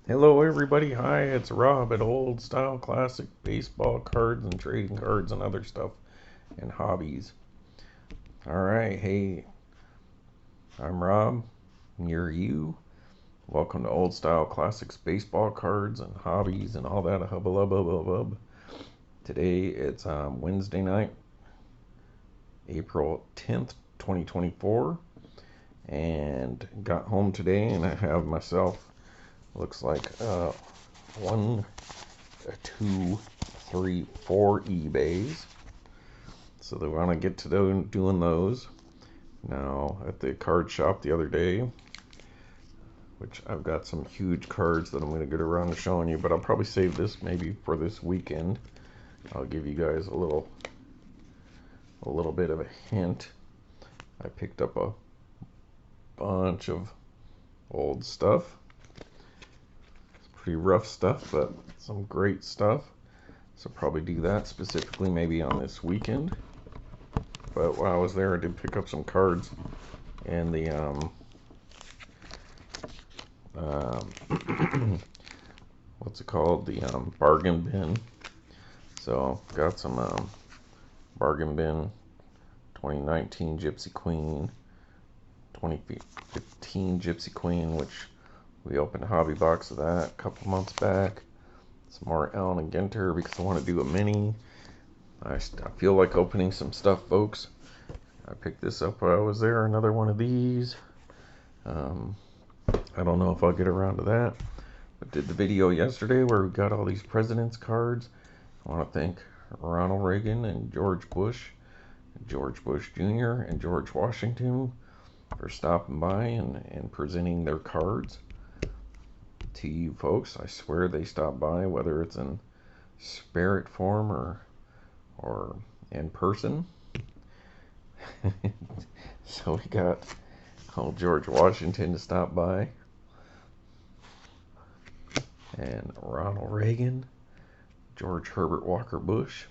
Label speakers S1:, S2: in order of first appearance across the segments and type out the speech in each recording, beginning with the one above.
S1: Hello everybody, hi, it's Rob at Old Style Classic Baseball Cards and Trading Cards and other stuff and hobbies. Alright, hey, I'm Rob, and you're you. Welcome to Old Style Classics Baseball Cards and hobbies and all that hubba. Today it's Wednesday night, April 10th, 2024, and got home today and I have myself, looks like one, two, three, four eBays. So they want to get to doing those. Now at the card shop the other day, which I've got some huge cards that I'm going to get around to showing you, but I'll probably save this maybe for this weekend. I'll give you guys a little bit of a hint. I picked up a bunch of old stuff. It's pretty rough stuff, but some great stuff. So probably do that specifically maybe on this weekend. But while I was there, I did pick up some cards in the what's it called? The bargain bin. So got some bargain bin 2019 Gypsy Queen, 2015 Gypsy Queen, which we opened a hobby box of that a couple months back. Some more Allen Ginter because I want to do a mini. I feel like opening some stuff, folks. I picked this up while I was there, another one of these. I don't know if I'll get around to that, but did the video yesterday where we got all these presidents cards. I want to thank Ronald Reagan and George Bush Jr. and George Washington for stopping by and presenting their cards to you folks. I swear they stopped by, whether it's in spirit form or in person. So we got old George Washington to stop by, and Ronald Reagan, George Herbert Walker Bush,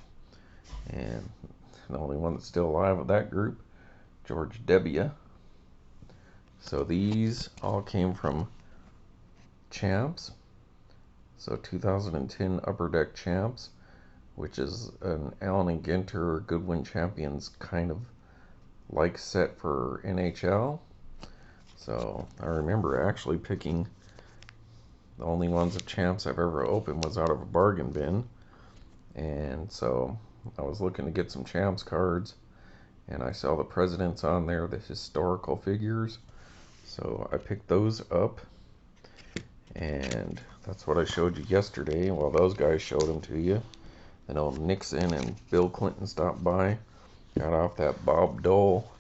S1: and the only one that's still alive of that group, George W. So these all came from Champs. So 2010 Upper Deck Champs, which is an Allen Ginter Goodwin Champions kind of like set for NHL. So I remember actually picking, the only ones of Champs I've ever opened was out of a bargain bin, and so I was looking to get some Champs cards, and I saw the presidents on there, the historical figures, so I picked those up, and that's what I showed you yesterday. Well, those guys showed them to you. Then old Nixon and Bill Clinton stopped by, got off that Bob Dole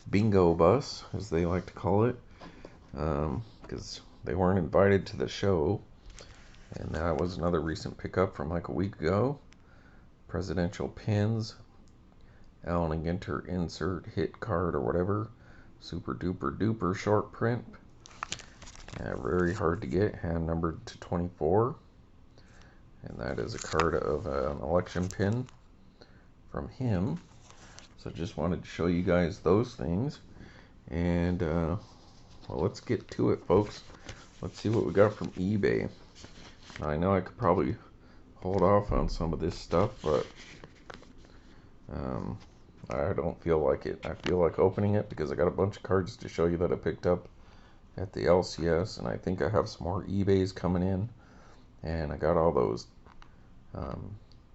S1: bingo bus, as they like to call it, because they weren't invited to the show. And that was another recent pickup from like a week ago. Presidential pins, Allen Ginter insert hit card or whatever, super duper duper short print. Very hard to get, hand numbered to 24. And that is a card of an election pin from him. So just wanted to show you guys those things. And well, let's get to it, folks. Let's see what we got from eBay. Now, I know I could probably hold off on some of this stuff, but I don't feel like it. I feel like opening it because I got a bunch of cards to show you that I picked up at the LCS, and I think I have some more eBays coming in, and I got all those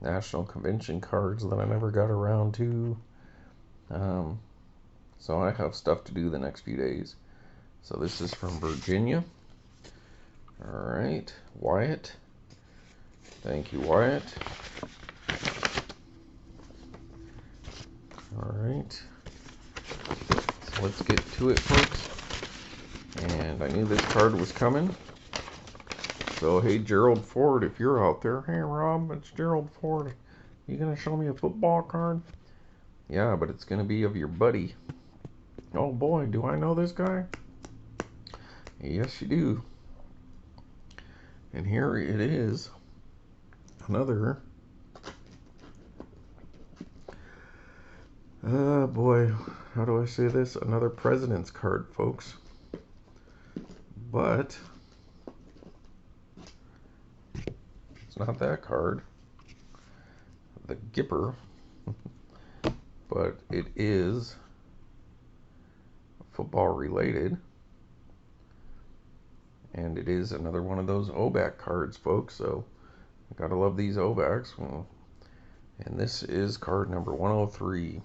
S1: National Convention cards that I never got around to. So I have stuff to do the next few days. So this is from Virginia. Alright, Wyatt. Thank you, Wyatt. Alright. So let's get to it, folks. And I knew this card was coming. So hey, Gerald Ford, if you're out there. Hey, Rob, it's Gerald Ford. You gonna show me a football card? Yeah, but it's gonna be of your buddy. Oh boy, do I know this guy? Yes, you do. And here it is. Another. Boy, how do I say this? Another president's card, folks. But not that card. The Gipper. But it is football related. And it is another one of those Obak cards, folks. So, gotta love these Obaks. And this is card number 103.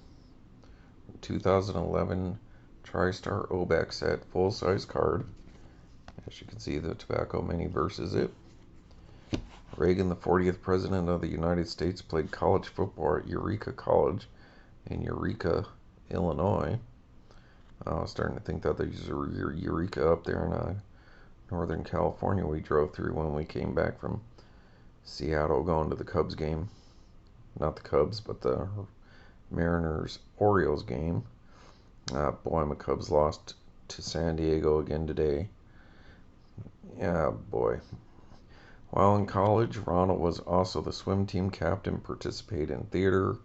S1: 2011 TriStar Obak set, full-size card. As you can see, the Tobacco Mini versus it. Reagan, the 40th President of the United States, played college football at Eureka College in Eureka, Illinois. I was starting to think that there's Eureka up there in Northern California we drove through when we came back from Seattle going to the Cubs game. Not the Cubs, but the Mariners-Orioles game. Boy, my Cubs lost to San Diego again today. Yeah, boy. While in college, Ronald was also the swim team captain, participated in theater,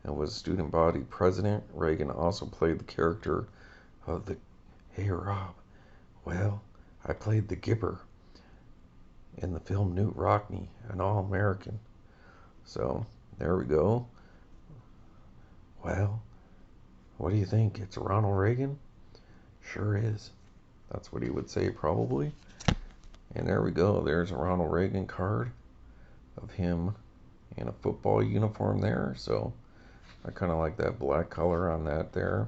S1: and was student body president. Reagan also played the character of the, "Hey Rob, well, I played the Gipper in the film Newt Rockney, an All-American." So, there we go. Well, what do you think? It's Ronald Reagan? Sure is. That's what he would say, probably. And there we go. There's a Ronald Reagan card of him in a football uniform there. So I kind of like that black color on that there.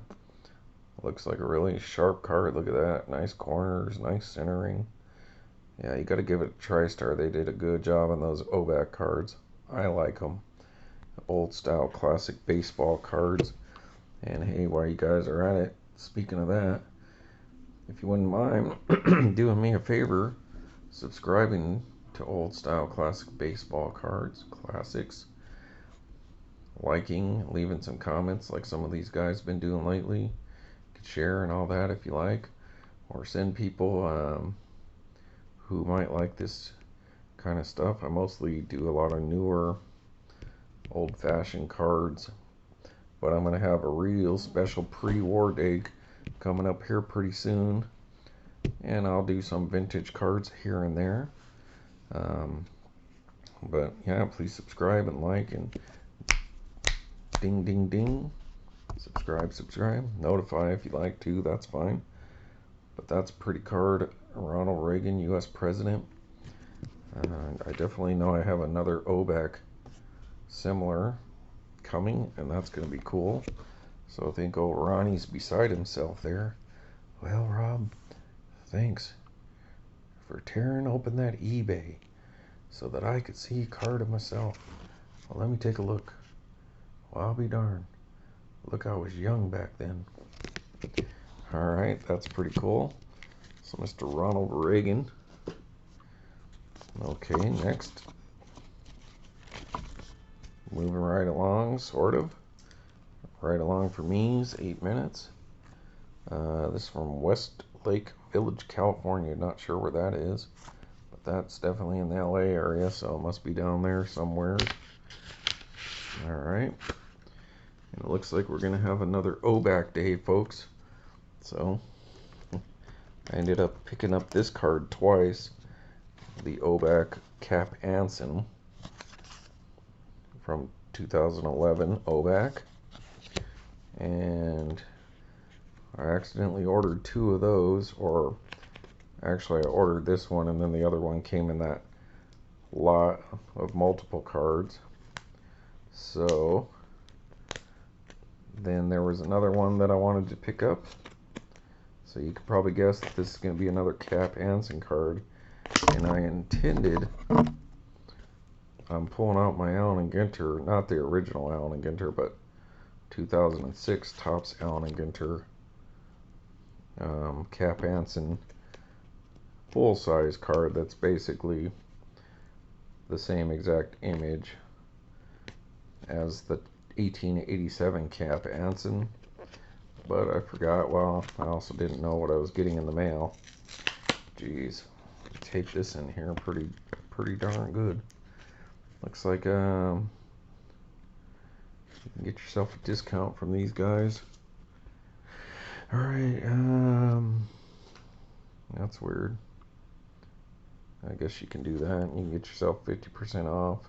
S1: Looks like a really sharp card. Look at that. Nice corners, nice centering. Yeah, you got to give it a TriStar. They did a good job on those Obak cards. I like them. Old style classic baseball cards. And hey, while you guys are at it, speaking of that, if you wouldn't mind doing me a favor, subscribing to old style classic baseball cards, classics, liking, leaving some comments like some of these guys been doing lately. You could share and all that if you like, or send people who might like this kind of stuff. I mostly do a lot of newer old-fashioned cards, but I'm going to have a real special pre-war day coming up here pretty soon, and I'll do some vintage cards here and there. But yeah, please subscribe and like and ding ding ding, subscribe, notify if you like to, that's fine. But that's a pretty card. Ronald Reagan, US President. I definitely know I have another Obak similar coming, and that's going to be cool. So I think old Ronnie's beside himself there. Well, Rob, thanks for tearing open that eBay so that I could see a card of myself. Well, let me take a look. Well, I'll be darned. Look, I was young back then. Alright, that's pretty cool. So Mr. Ronald Reagan. Okay, next. Moving right along, sort of. Right along for me is 8 minutes. This is from Westlake Village, California. Not sure where that is, but that's definitely in the LA area, so it must be down there somewhere. Alright. And it looks like we're going to have another Obak day, folks. So, I ended up picking up this card twice. The Obak Cap Anson from 2011 Obak. And I accidentally ordered two of those, or actually I ordered this one and then the other one came in that lot of multiple cards. So then there was another one that I wanted to pick up. So you could probably guess that this is going to be another Cap Anson card. And I intended, I'm pulling out my Allen Ginter, not the original Allen Ginter, but 2006 Topps Allen Ginter Cap Anson full-size card that's basically the same exact image as the 1887 Cap Anson, but I forgot. Well, I also didn't know what I was getting in the mail. Jeez, tape this in here pretty darn good. Looks like you can get yourself a discount from these guys. Alright, that's weird. I guess you can do that. You can get yourself 50% off.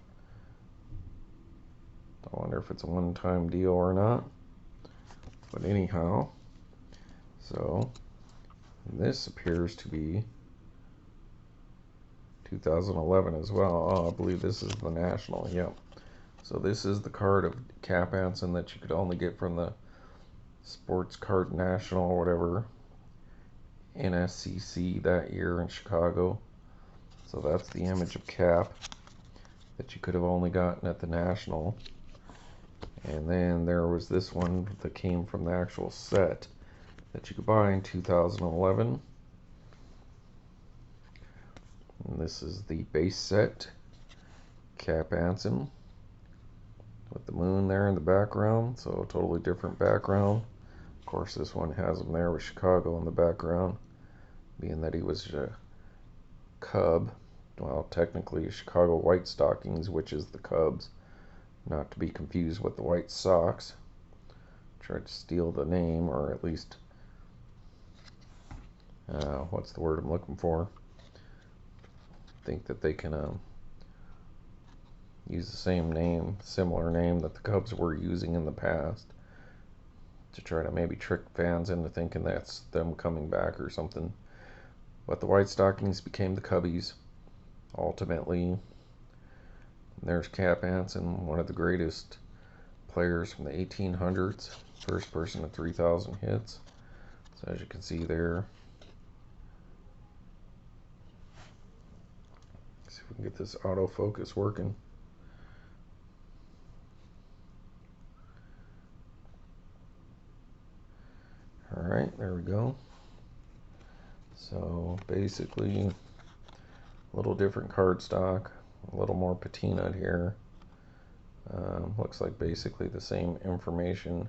S1: I wonder if it's a one-time deal or not. But anyhow, so this appears to be 2011 as well. Oh, I believe this is the National. Yep. So this is the card of Cap Anson that you could only get from the Sports Card National or whatever, NSCC, that year in Chicago. So that's the image of Cap that you could have only gotten at the National. And then there was this one that came from the actual set that you could buy in 2011. And this is the base set, Cap Anson, with the moon there in the background, so a totally different background. Of course, this one has him there with Chicago in the background, being that he was a Cub. Well, technically Chicago White Stockings, which is the Cubs, not to be confused with the White Sox. Tried to steal the name, or at least, what's the word I'm looking for? Think that they can use the same name, similar name that the Cubs were using in the past, to try to maybe trick fans into thinking that's them coming back or something. But the White Stockings became the Cubbies, ultimately. There's Cap Anson, one of the greatest players from the 1800s, first person to 3,000 hits. So as you can see there, see if we can get this autofocus working. Alright, there we go. So basically, a little different cardstock, a little more patinaed here. Looks like basically the same information,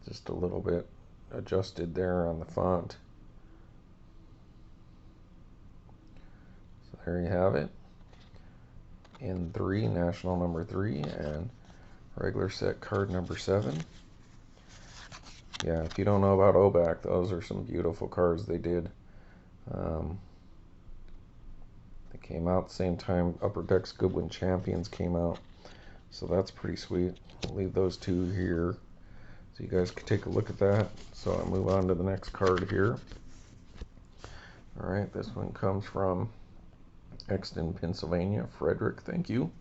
S1: just a little bit adjusted there on the font. So there you have it. In 3, National number 3, and regular set card number 7. Yeah, if you don't know about Obak, those are some beautiful cards they did. They came out the same time Upper Deck's Goodwin Champions came out. So that's pretty sweet. I'll leave those two here so you guys can take a look at that. So I'll move on to the next card here. Alright, this one comes from Exton, Pennsylvania. Frederick, thank you.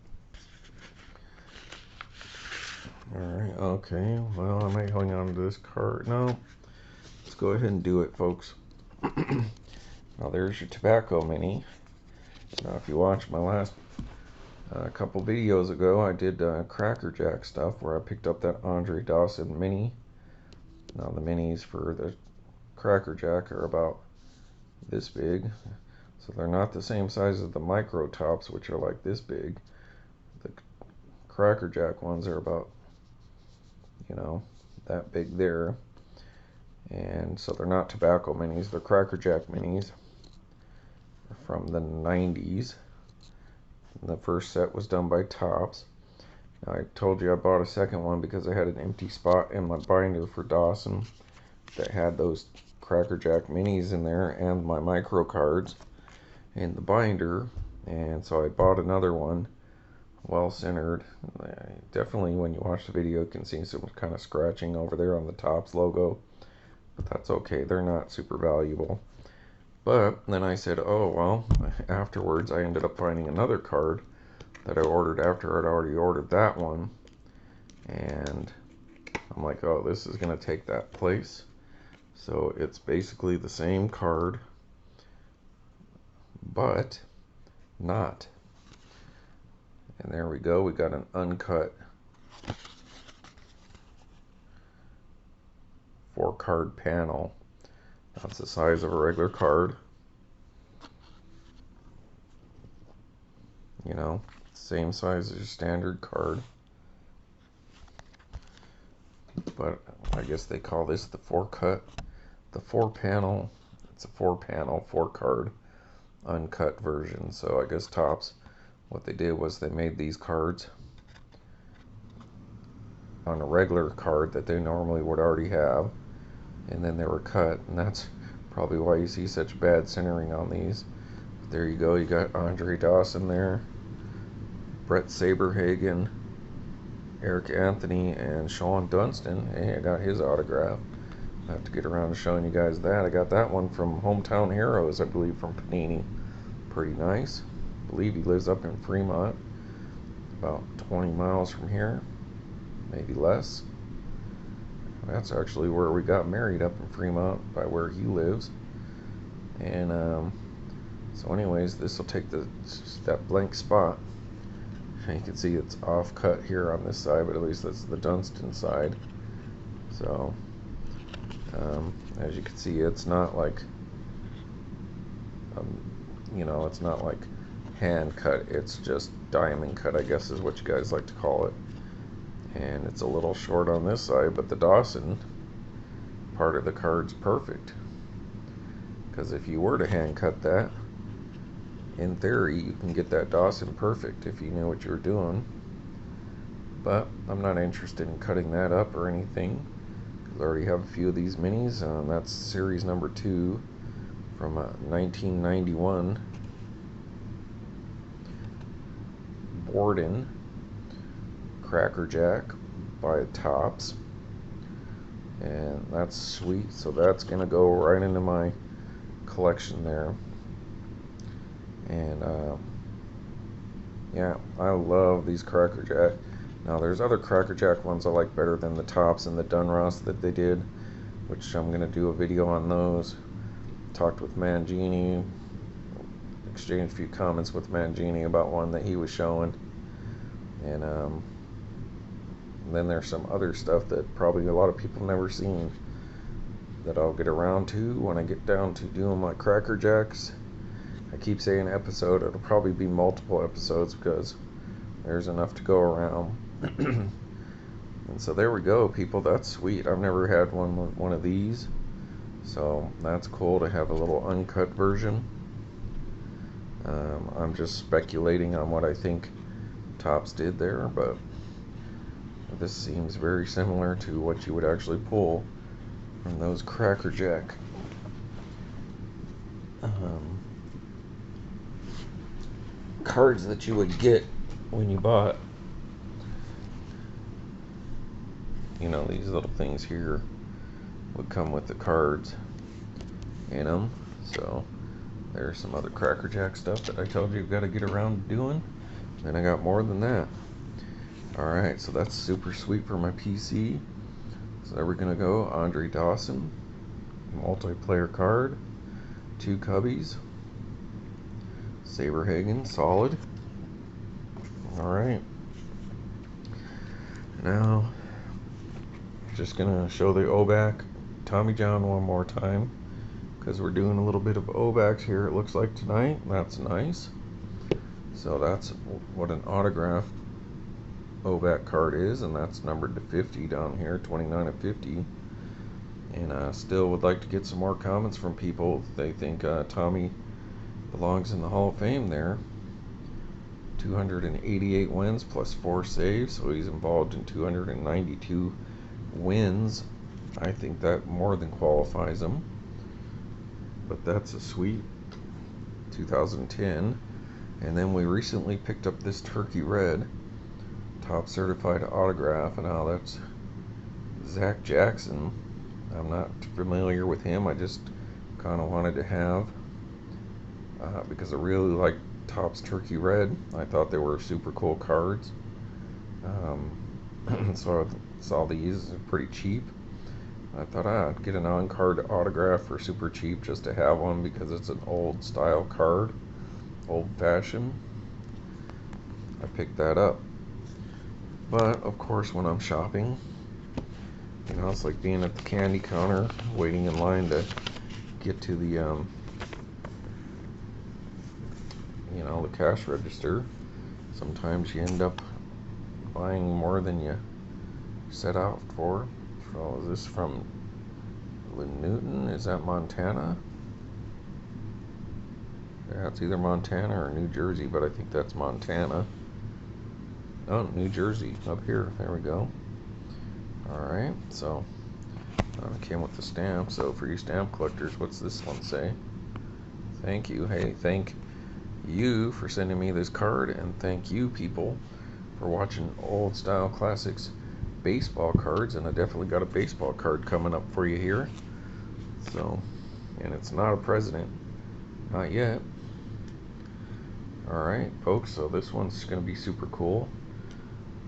S1: Alright, okay. Well, I might hang on to this card. No, let's go ahead and do it, folks. Now there's your tobacco mini. Now if you watched my last couple videos ago, I did Cracker Jack stuff where I picked up that Andre Dawson mini. Now the minis for the Cracker Jack are about this big. So they're not the same size as the micro tops, which are like this big. The Cracker Jack ones are about, you know, that big there. And so they're not tobacco minis, they're Cracker Jack minis from the 90s. The first set was done by Topps. Now, I told you I bought a second one because I had an empty spot in my binder for Dawson that had those Cracker Jack minis in there and my micro cards in the binder, and so I bought another one, well centered. Definitely when you watch the video you can see some kind of scratching over there on the Topps logo, but that's okay, they're not super valuable. But then I said, oh well, afterwards I ended up finding another card that I ordered after I'd already ordered that one, and I'm like, oh, this is gonna take that place. So it's basically the same card, but not. And there we go, we got an uncut 4-card panel. That's the size of a regular card. You know, same size as your standard card. But I guess they call this the 4-cut. The 4-panel, it's a 4-panel, 4-card uncut version. So I guess Topps, what they did was they made these cards on a regular card that they normally would already have, and then they were cut, and that's probably why you see such bad centering on these. There you go. You got Andre Dawson there, Bret Saberhagen, Eric Anthony, and Shawon Dunston. Hey, I got his autograph. I have to get around to showing you guys that. I got that one from Hometown Heroes, I believe, from Panini. Pretty nice. I believe he lives up in Fremont, about 20 miles from here, maybe less. That's actually where we got married, up in Fremont, by where he lives. And so anyways, this will take that blank spot. You can see it's off cut here on this side, but at least that's the Dunston side. So as you can see, it's not like it's not like hand cut, it's just diamond cut, I guess is what you guys like to call it. And it's a little short on this side, but the Dawson part of the card's perfect, because if you were to hand cut that, in theory you can get that Dawson perfect if you knew what you were doing. But I'm not interested in cutting that up or anything, because I already have a few of these minis. That's series number 2 from 1991 Borden Cracker Jack by Topps, and that's sweet. So that's gonna go right into my collection there. And yeah, I love these Cracker Jack. Now there's other Cracker Jack ones I like better than the Topps and the Dunross that they did, which I'm gonna do a video on those. Talked with Mangini, exchanged a few comments with Mangini about one that he was showing, and then there's some other stuff that probably a lot of people never seen that I'll get around to when I get down to doing my Cracker Jacks. I keep saying episode, it'll probably be multiple episodes because there's enough to go around. And so there we go, people. That's sweet. I've never had one of these, so that's cool to have a little uncut version. I'm just speculating on what I think Topps did there, but this seems very similar to what you would actually pull from those Cracker Jack cards that you would get when you bought, these little things here would come with the cards in them. So there's some other Cracker Jack stuff that I told you got to get around to doing, and I got more than that. Alright, so that's super sweet for my PC. So there we're gonna go. Andre Dawson, multiplayer card, 2 cubbies. Saberhagen, solid. Alright. Now, just gonna show the Obak Tommy John one more time, because we're doing a little bit of Obaks here, it looks like, tonight. That's nice. So that's what an autograph Obak card is, and that's numbered to 50 down here, 29 of 50. And I still would like to get some more comments from people. They think Tommy belongs in the Hall of Fame there. 288 wins plus 4 saves, so he's involved in 292 wins. I think that more than qualifies him. But that's a sweet 2010. And then we recently picked up this Turkey Red top certified autograph, and now that's Zach Jackson. I'm not familiar with him. I just kind of wanted to have because I really like Topps Turkey Red. I thought they were super cool cards. So I saw these pretty cheap. I thought I'd get an on-card autograph for super cheap just to have one, because it's an old style card, old-fashioned. I picked that up. But of course, when I'm shopping, it's like being at the candy counter waiting in line to get to the the cash register. Sometimes you end up buying more than you set out for. So is this from Newton? Is that Montana? Yeah, it's either Montana or New Jersey, but I think that's Montana. Oh, New Jersey, up here. There we go. Alright, so it came with the stamp. So for you stamp collectors, what's this one say? Thank you. Hey, thank you for sending me this card, and thank you people for watching Old Style Classics baseball cards. And I definitely got a baseball card coming up for you here. So, and it's not a president, not yet. Alright folks, so this one's going to be super cool.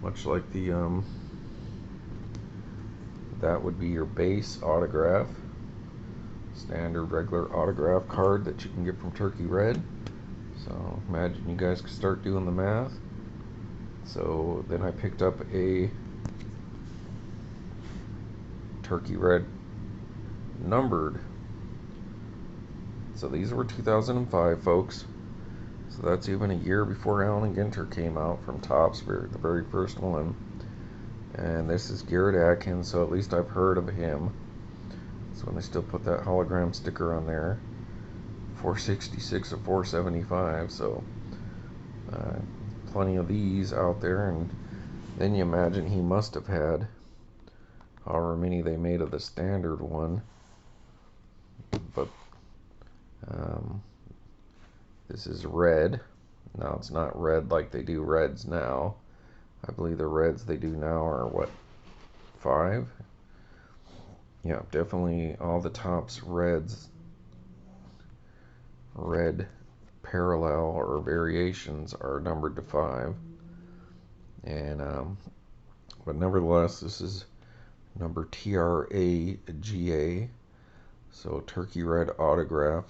S1: Much like the, that would be your base autograph. Standard regular autograph card that you can get from Turkey Red. So imagine you guys can start doing the math. So then I picked up a Turkey Red numbered. So these were 2005 folks. So that's even a year before Allen Ginter came out from Topps, the very first one. And this is Garrett Atkins, so at least I've heard of him. So when they still put that hologram sticker on there. 466 of 475, so plenty of these out there. And then you imagine he must have had however many they made of the standard one. But this is red. Now it's not red like they do reds now. I believe the reds they do now are what, 5? Yeah, definitely all the Topps reds, red parallel or variations are numbered to 5. And but nevertheless, this is number TRAGA. So Turkey Red autograph,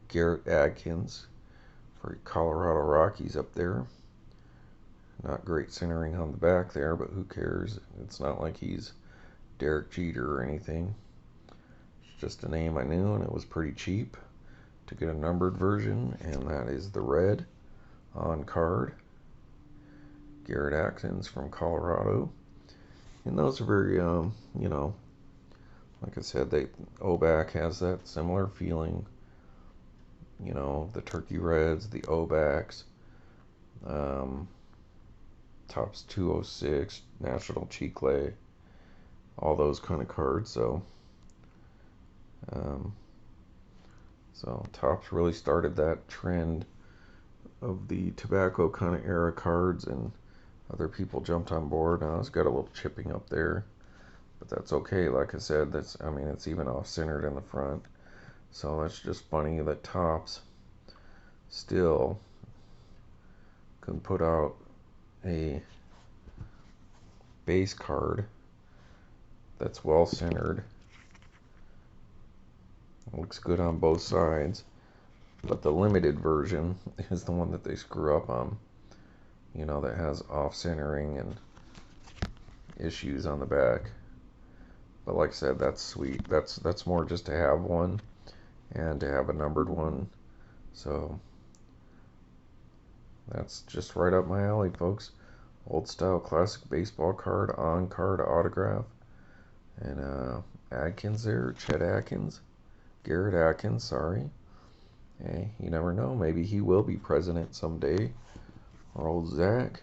S1: Garrett Atkins for Colorado Rockies up there. Not great centering on the back there, but who cares? It's not like he's Derek Jeter or anything. It's just a name I knew, and it was pretty cheap to get a numbered version, and that is the red on card. Garrett Atkins from Colorado. And those are very, you know, like I said, Obak has that similar feeling. You know, the Turkey Reds, the Obaks, Topps 206, National Chicle, all those kind of cards. So, Topps really started that trend of the tobacco kind of era cards, and other people jumped on board. Now it's got a little chipping up there, but that's okay. Like I said, I mean, it's even off-centered in the front. So that's just funny that Topps still can put out a base card that's well centered. Looks good on both sides, but the limited version is the one that they screw up on. You know, that has off-centering and issues on the back. But like I said, that's sweet. That's more just to have one and to have a numbered one. So that's just right up my alley, folks. Old style classic baseball card, on card autograph. And Atkins there, Chet Atkins, Garrett Atkins, sorry. Hey, you never know, maybe he will be president someday. Or old Zach.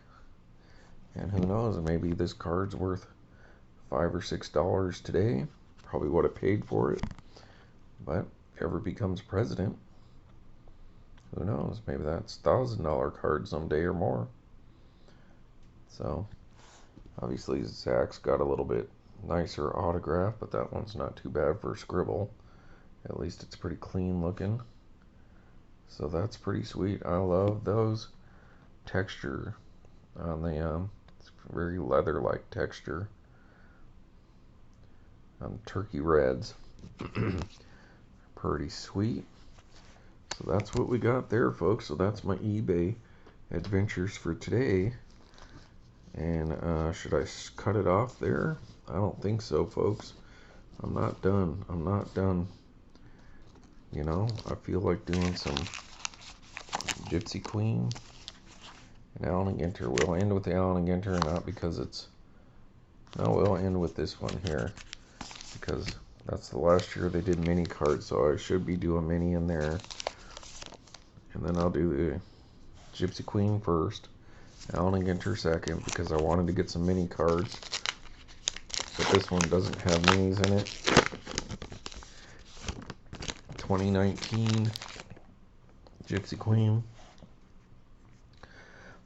S1: And who knows, maybe this card's worth $5 or $6 today. Probably would have paid for it. But if he ever becomes president, who knows, maybe that's $1,000 card someday or more. So obviously Zach's got a little bit nicer autograph, but that one's not too bad for a scribble. At least it's pretty clean looking. So that's pretty sweet. I love those texture on the it's very leather-like texture on Turkey Reds. Pretty sweet. So that's what we got there, folks. So that's my eBay adventures for today. And should I cut it off there? I don't think so, folks. I'm not done. I'm not done. You know, I feel like doing some Gypsy Queen and Allen Ginter. We'll end with the Allen Ginter, not because it's... No, we'll end with this one here, because that's the last year they did mini cards, so I should be doing mini in there. And then I'll do the Gypsy Queen first, Allen Ginter second, because I wanted to get some mini cards. But this one doesn't have minis in it. 2019 Gypsy Queen.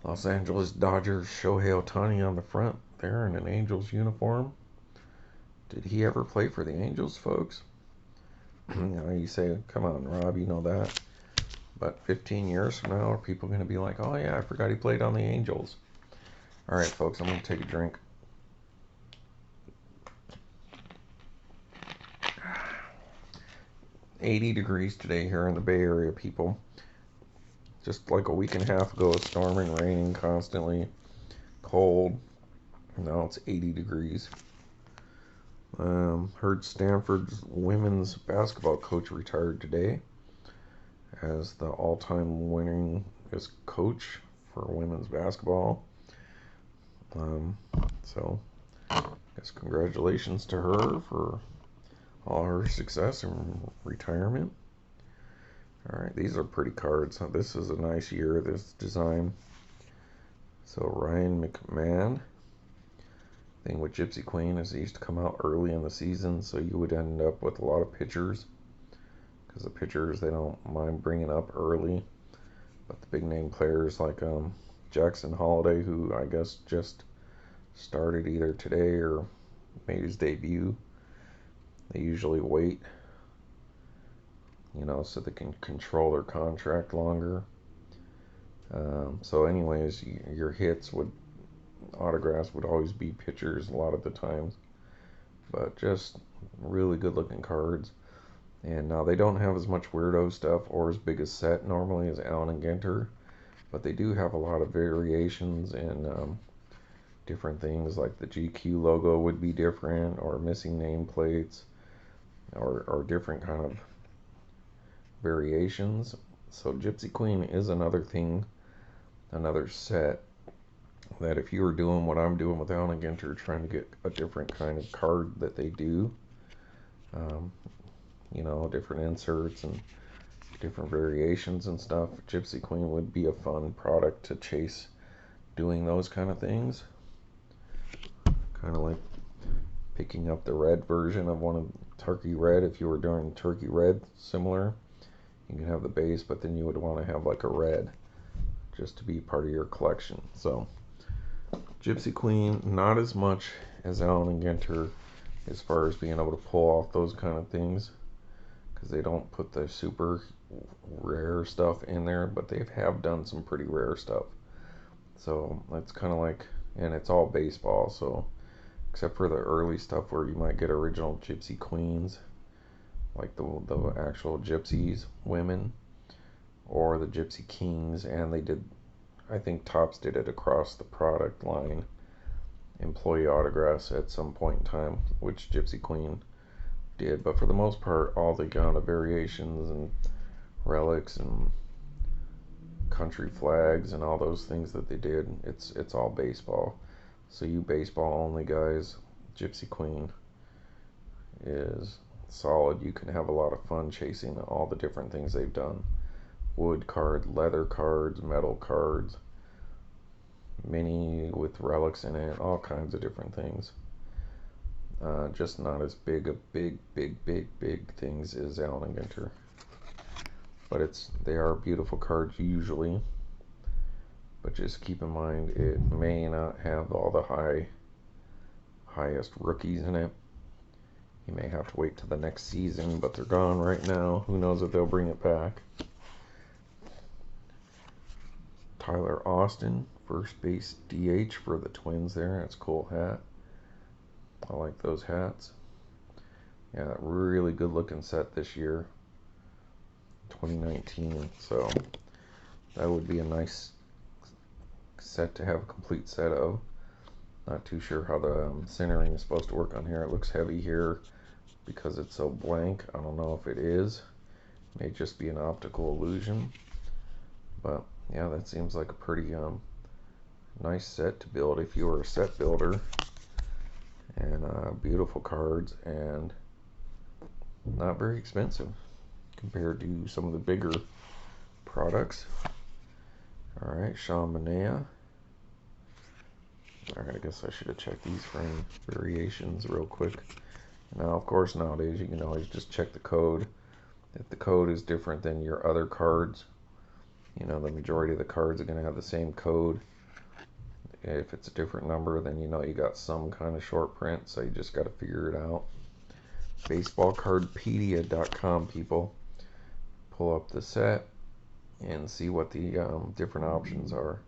S1: Los Angeles Dodgers Shohei Ohtani on the front there in an Angels uniform. Did he ever play for the Angels, folks? You say, come on, Rob, you know that. But 15 years from now, are people going to be like, oh yeah, I forgot he played on the Angels? All right, folks, I'm going to take a drink. $80 degrees today here in the Bay Area, people. Just like a week and a half ago, it's storming, raining constantly, cold. Now it's 80 degrees. Heard Stanford's women's basketball coach retired today as the all-time winningest coach for women's basketball. So, I guess congratulations to her for all her success and retirement. Alright, these are pretty cards. This is a nice year, this design. So, Ryan McMahon. Thing with Gypsy Queen is they used to come out early in the season, so you would end up with a lot of pitchers. Because the pitchers, they don't mind bringing up early. But the big name players like Jackson Holiday, who I guess just started either today or made his debut, they usually wait, so they can control their contract longer. So anyways, your autographs would always be pitchers a lot of the times, but just really good looking cards. And now they don't have as much weirdo stuff or as big a set normally as Allen Ginter, but they do have a lot of variations and different things, like the GQ logo would be different, or missing nameplates, or different kind of variations. So Gypsy Queen is another set that if you were doing what I'm doing with Allen Ginter, trying to get a different kind of card that they do, different inserts and different variations and stuff, Gypsy Queen would be a fun product to chase doing those kind of things. Kind of like picking up the red version of one of Turkey Red. If you were doing Turkey Red similar, you can have the base, but then you would want to have like a red just to be part of your collection. So Gypsy Queen, not as much as Allen Ginter as far as being able to pull off those kind of things, because they don't put the super rare stuff in there, but they have done some pretty rare stuff. So it's kind of like, and it's all baseball, so except for the early stuff where you might get original Gypsy Queens, like the actual Gypsies women, or the Gypsy Kings, and they did, I think Topps did it across the product line, employee autographs at some point in time, which Gypsy Queen did. But for the most part, all the kind of variations and relics and country flags and all those things that they did, it's all baseball. So you baseball only guys, Gypsy Queen is solid. You can have a lot of fun chasing all the different things they've done. Wood card, leather cards, metal cards, mini with relics in it, all kinds of different things. Just not as big things as Allen Ginter. But they are beautiful cards usually. But just keep in mind, it may not have all the highest rookies in it. You may have to wait till the next season, but they're gone right now. Who knows if they'll bring it back. Tyler Austin, first base DH for the Twins there. That's a cool hat. I like those hats. Yeah, really good looking set this year. 2019. So that would be a nice set to have a complete set of. Not too sure how the centering is supposed to work on here. It looks heavy here because it's so blank. I don't know if it is. It may just be an optical illusion. But yeah, that seems like a pretty nice set to build if you were a set builder. And beautiful cards, and not very expensive compared to some of the bigger products. Alright, Shawon. Alright, I guess I should have checked these for any variations real quick. Now, of course, nowadays you can always just check the code. If the code is different than your other cards, the majority of the cards are going to have the same code. if it's a different number, then you know you got some kind of short print, so you just got to figure it out. Baseballcardpedia.com, people. Pull up the set and see what the different options are.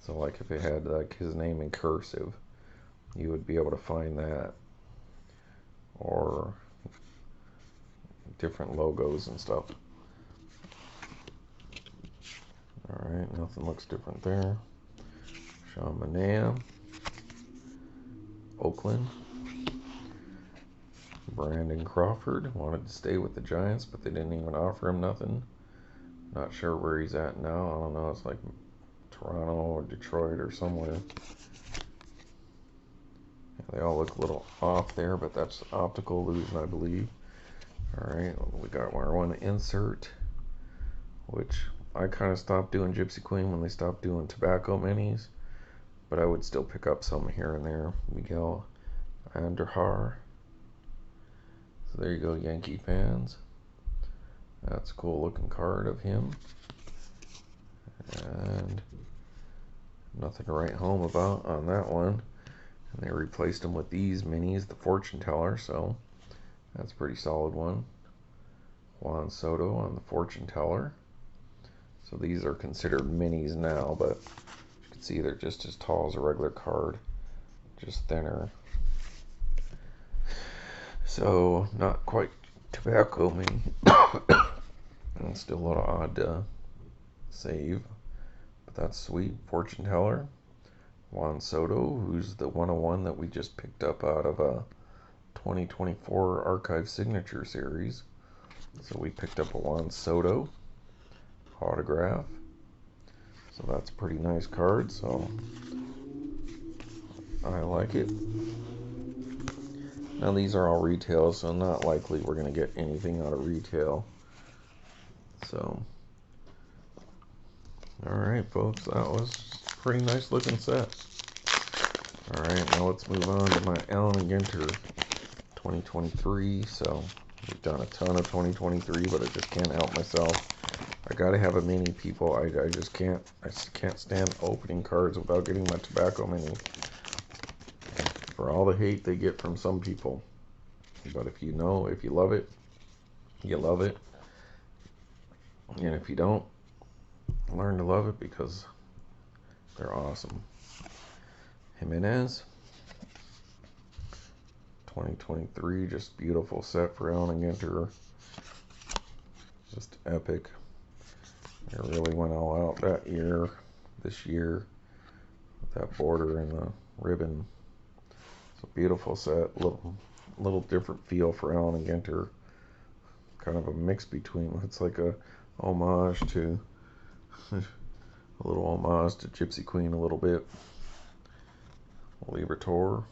S1: So like if it had like his name in cursive, you would be able to find that, or different logos and stuff. Alright, nothing looks different there. Shawon, Oakland. Brandon Crawford wanted to stay with the Giants, but they didn't even offer him nothing. Not sure where he's at now. I don't know. It's like Toronto or Detroit or somewhere. Yeah, they all look a little off there, but that's optical illusion, I believe. Alright, we got our one insert, which I kind of stopped doing Gypsy Queen when they stopped doing tobacco minis, but I would still pick up some here and there. Miguel Andujar. So there you go, Yankee fans. That's a cool looking card of him. And nothing to write home about on that one. And they replaced him with these minis, the fortune teller, so that's a pretty solid one. Juan Soto on the fortune teller. So these are considered minis now, but you can see they're just as tall as a regular card, just thinner. So not quite tobacco mini. And still a little odd to save, but that's sweet. Fortune teller. Juan Soto, who's the 101 that we just picked up out of a 2024 Archive Signature Series. So we picked up a Juan Soto autograph. So that's a pretty nice card, so I like it. Now these are all retail, so not likely we're going to get anything out of retail. So, alright folks, that was a pretty nice looking set. Alright, now let's move on to my Allen Ginter 2023. So, we've done a ton of 2023, but I just can't help myself. I gotta have a mini, people. I just can't stand opening cards without getting my tobacco mini. For all the hate they get from some people. But if you know, if you love it, you love it. And if you don't, learn to love it because they're awesome. Jimenez 2023, just beautiful set for Allen Ginter. Just epic. It really went all out that year, this year, with that border and the ribbon. It's a beautiful set, little different feel for Allen Ginter. Kind of a mix between, it's like a homage to, a little homage to Gypsy Queen a little bit. Liberator.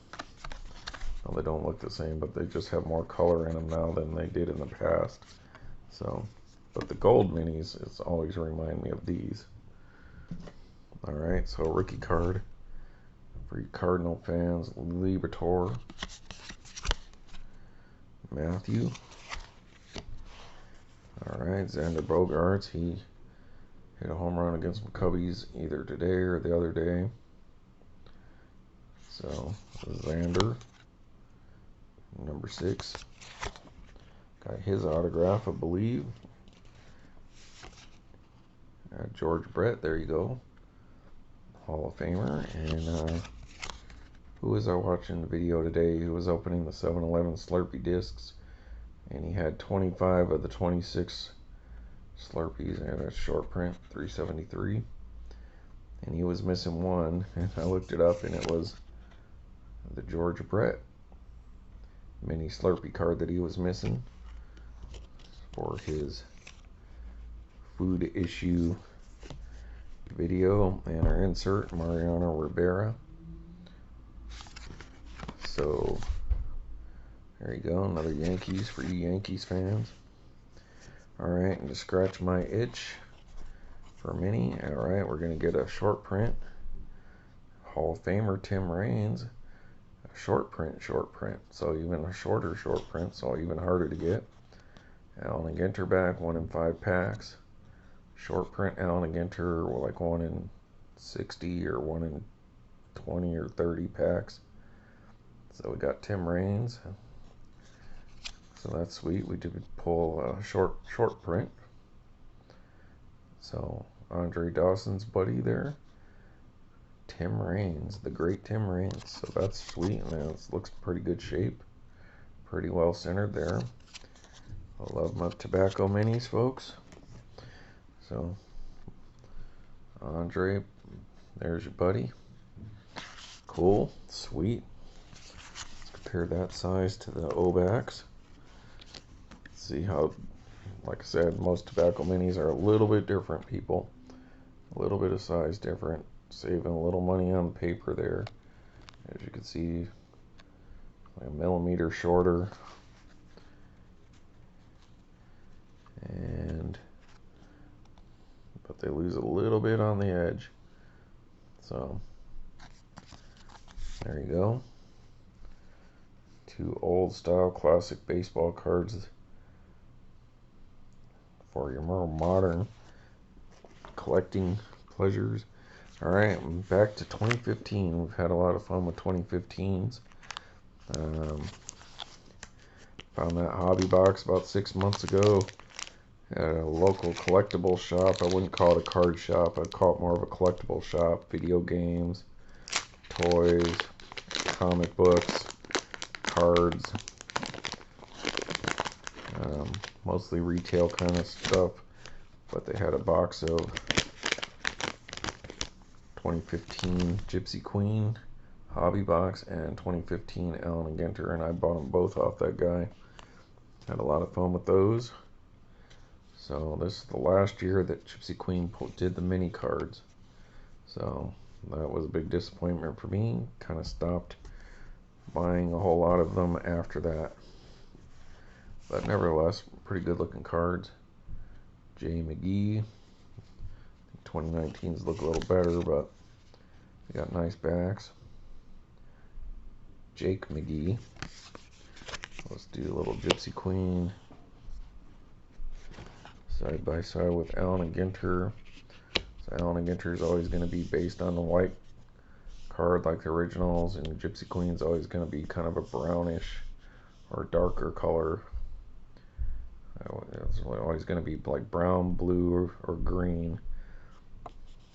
S1: Well, they don't look the same, but they just have more color in them now than they did in the past. So, but the gold minis is always remind me of these. Alright, so rookie card for you Cardinal fans. Liberator. Matthew. Alright, Xander Bogaerts. He hit a home run against the Cubbies either today or the other day. So, Xander, number 6. Got his autograph, I believe. George Brett, there you go. Hall of Famer. And who was I watching the video today? He was opening the 7-Eleven Slurpee discs. And he had 25 of the 26 Slurpees. And that's short print, 373. And he was missing one. And I looked it up and it was the George Brett mini Slurpee card that he was missing for his food issue video. And our insert, Mariano Rivera. So there you go, another Yankees for you Yankees fans. Alright, and to scratch my itch for a mini, alright, we're going to get a short print. Hall of Famer Tim Raines. A short print. So even a shorter short print, so even harder to get. Allen Ginter back, 1 in 5 packs. Short print Allen Ginter, like 1 in 60 or 1 in 20 or 30 packs. So we got Tim Raines. So that's sweet. We did pull a short print. So Andre Dawson's buddy there. Tim Raines, the great Tim Raines. So that's sweet, and it looks pretty good shape. Pretty well centered there. I love my tobacco minis, folks. So Andre, there's your buddy. Cool, sweet. Let's compare that size to the Obaks. See how, like I said, most tobacco minis are a little bit different, people. A little bit of size different. Saving a little money on paper there. As you can see, like a millimeter shorter. But they lose a little bit on the edge. So there you go. Two old style classic baseball cards for your more modern collecting pleasures. Alright, back to 2015. We've had a lot of fun with 2015s. Found that hobby box about 6 months ago at a local collectible shop. I wouldn't call it a card shop. I'd call it more of a collectible shop. Video games, toys, comic books, cards, mostly retail kind of stuff. But they had a box of 2015 Gypsy Queen hobby box and 2015 Allen Ginter, and I bought them both off that guy. Had a lot of fun with those. So this is the last year that Gypsy Queen did the mini cards. So that was a big disappointment for me. Kind of stopped buying a whole lot of them after that. But nevertheless, pretty good looking cards. J. McGee. 2019s look a little better, but they got nice backs. Jake McGee. Let's do a little Gypsy Queen side by side with Allen Ginter. So Allen Ginter is always going to be based on the white card like the originals, and Gypsy Queen is always going to be kind of a brownish or darker color. It's always going to be like brown, blue, or green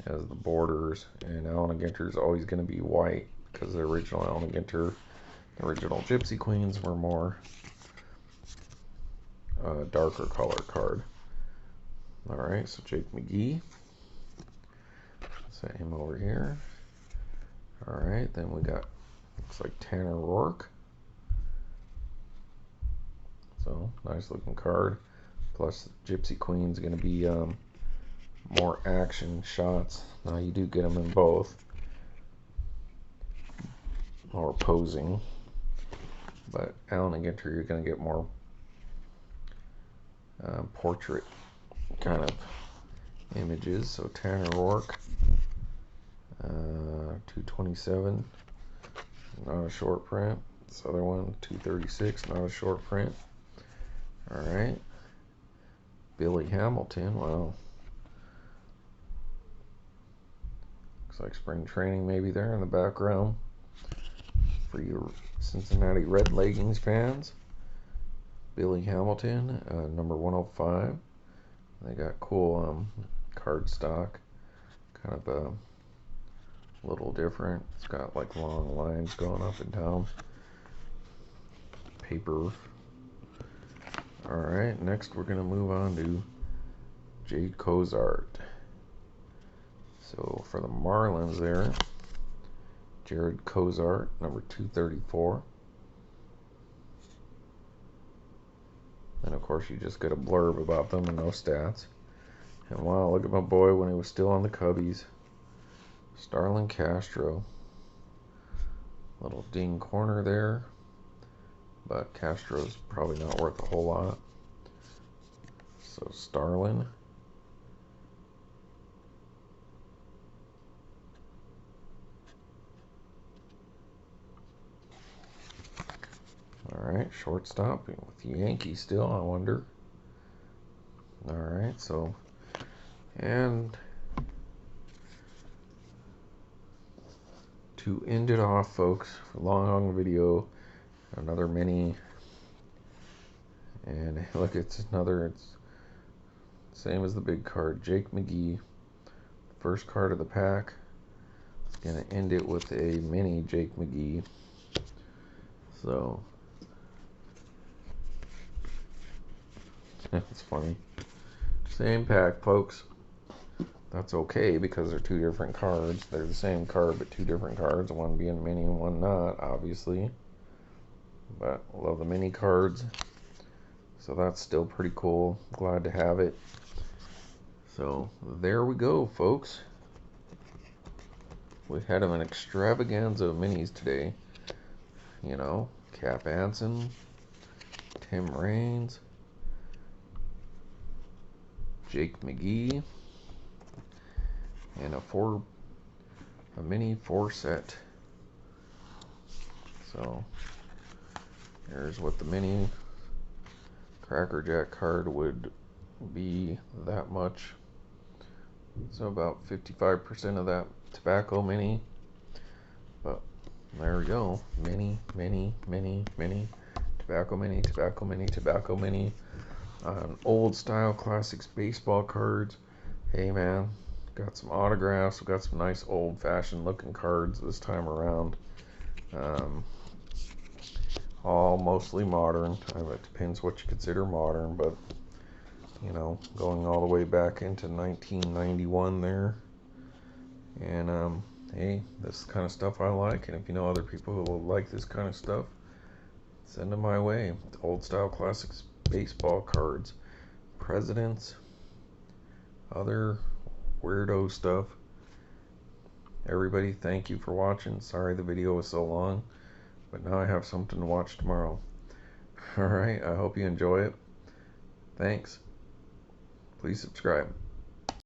S1: as the borders, and Allen Ginter is always going to be white because the original Allen Ginter, the original Gypsy Queens were more darker color card. Alright, so Jake McGee. Set him over here. Alright, then we got, looks like Tanner Rourke. So, nice looking card. Plus, Gypsy Queen's going to be more action shots. Now, you do get them in both. More posing. But Allen Ginter, you're going to get more portrait kind of images. So Tanner Rourke, 227, not a short print. This other one, 236, not a short print. Alright. Billy Hamilton, wow. Looks like spring training maybe there in the background for you Cincinnati Red Leggings fans. Billy Hamilton, number 105. They got cool card stock, kind of a little different. It's got like long lines going up and down. Paper. Alright, next we're going to move on to Jade Cozart. So for the Marlins there, Jared Cozart, number 234. And of course you just get a blurb about them and no stats. And wow, look at my boy when he was still on the Cubbies. Starlin Castro. Little ding corner there. But Castro's probably not worth a whole lot. So Starlin. Alright, shortstop with the Yankees still, I wonder. Alright, so, and to end it off, folks, long video, another mini. And look, it's same as the big card, Jake McGee, first card of the pack. It's gonna end it with a mini Jake McGee. So that's funny. Same pack, folks. That's okay because they're two different cards. They're the same card, but two different cards. One being mini and one not, obviously. But I love the mini cards. So that's still pretty cool. Glad to have it. So there we go, folks. We had an extravaganza of minis today. You know, Cap Anson, Tim Raines, Jake McGee, and a mini 4-set. So here's what the mini Cracker Jack card would be, that much. So about 55% of that tobacco mini. But there we go. Mini, tobacco mini, tobacco mini. Old style classics baseball cards. Hey man, got some autographs. We got some nice old fashioned looking cards this time around. All mostly modern. It depends what you consider modern, but you know, going all the way back into 1991 there. And hey, this is the kind of stuff I like, and if you know other people who will like this kind of stuff, send them my way. Old style classics baseball cards, presidents, other weirdo stuff. Everybody, thank you for watching. Sorry the video was so long, but now I have something to watch tomorrow. Alright, I hope you enjoy it. Thanks. Please subscribe.